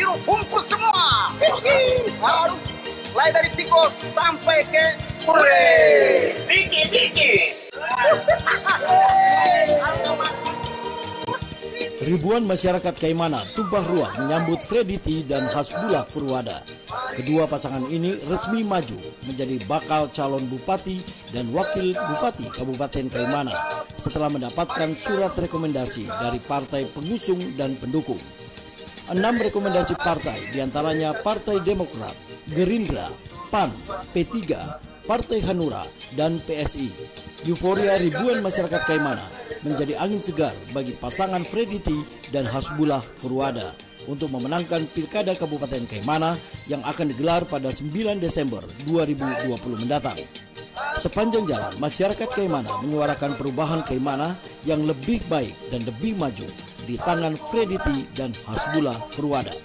biru bungkus semua. Baru mulai dari Pikos sampai ke Pure. Biki. Ribuan masyarakat Kaimana tumpah ruah menyambut Freddy T dan Hasbullah Furwada. Kedua pasangan ini resmi maju menjadi bakal calon bupati dan wakil bupati Kabupaten Kaimana setelah mendapatkan surat rekomendasi dari partai pengusung dan pendukung. 6 rekomendasi partai diantaranya Partai Demokrat, Gerindra, PAN, P3, Partai Hanura, dan PSI. Euforia ribuan masyarakat Kaimana menjadi angin segar bagi pasangan Freddy T dan Hasbullah Furwada untuk memenangkan Pilkada Kabupaten Kaimana yang akan digelar pada 9 Desember 2020 mendatang. Sepanjang jalan, masyarakat Kaimana menyuarakan perubahan Kaimana yang lebih baik dan lebih maju di tangan Freddy T dan Hasbullah Furwada.